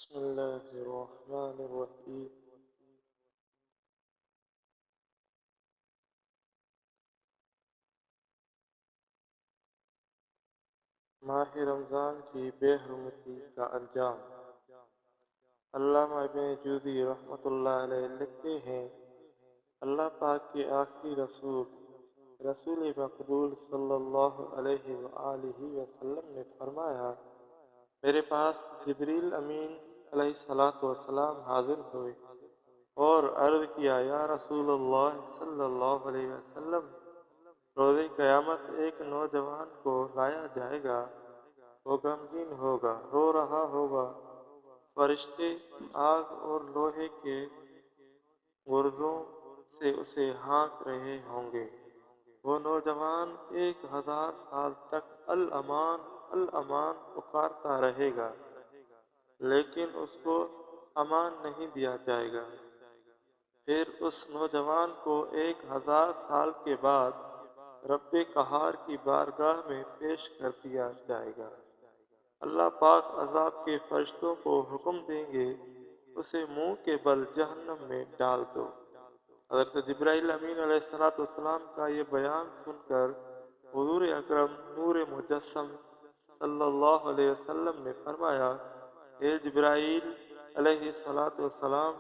بسم الله الرحمن الرحیم۔ ماہ رمضان کی بے حرمتی کا انجام۔ علامہ ابن جوزی رحمۃ اللہ علیہ لکھتے ہیں، اللہ پاک کے آخری رسول مقبول صلی اللہ علیہ وآلہ وسلم نے فرمایا، میرے پاس جبریل امین علیہ السلام حاضر ہوئے اور عرض کیا، یا رسول اللہ صلی اللہ علیہ وسلم، روز قیامت ایک نوجوان کو لایا جائے گا، وہ غمگین ہوگا، رو رہا ہوگا، فرشتے آگ اور لوہے کے گردوں سے اسے ہانک رہے ہوں گے۔ وہ نوجوان 1000 سال تک الامان الامان پکارتا رہے گا، لیکن اس کو امان نہیں دیا جائے گا۔ پھر اس نوجوان کو 1000 سال کے بعد رب قہار کی بارگاہ میں پیش کر دیا جائے گا۔ اللہ پاک عذاب کے فرشتوں کو حکم دیں گے، اسے منہ کے بل جہنم میں ڈال دو۔ حضرت جبرائیل امین علیہ السلام کا یہ بیان سن کر حضور اکرم نور مجسم صلی اللہ علیہ وسلم نے فرمایا، اے جبرائیل علیہ السلام،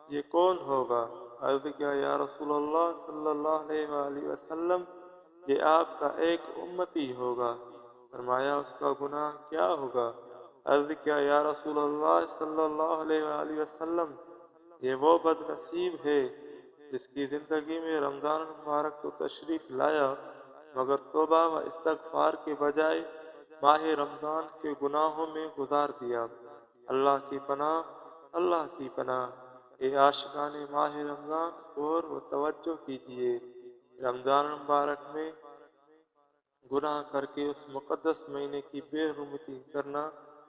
یہ کون ہوگا؟ عرض کیا، یا رسول اللہ صلی اللہ علیہ وآلہ وسلم، یہ آپ کا ایک امتی ہوگا۔ فرمایا، اس کا گناہ کیا ہوگا؟ عرض کیا، یا رسول اللہ صلی اللہ علیہ وآلہ وسلم، یہ وہ بد نصیب ہے جس کی زندگی میں رمضان المبارک کو تشریف لایا، مگر توبہ و استغفار کے بجائے ماہ رمضان کے گناہوں میں گزار دیا۔ اللہ کی پناہ، اللہ کی پناہ۔ اے عاشقان ماہ رمضان، غور و توجہ کیجیے، رمضان المبارک میں گناہ کر کے اس مقدس مہینے کی بے حرمتی کرنا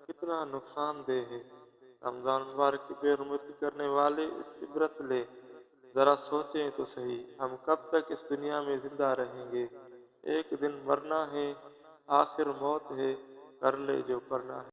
کتنا نقصان دہ ہے۔ رمضان المبارک کی بے حرمتی کرنے والے اس عبرت لے، ذرا سوچیں تو صحیح، ہم کب تک اس دنیا میں زندہ رہیں گے؟ ایک دن مرنا ہے، آخر موت ہے، کر لے جو کرنا ہے۔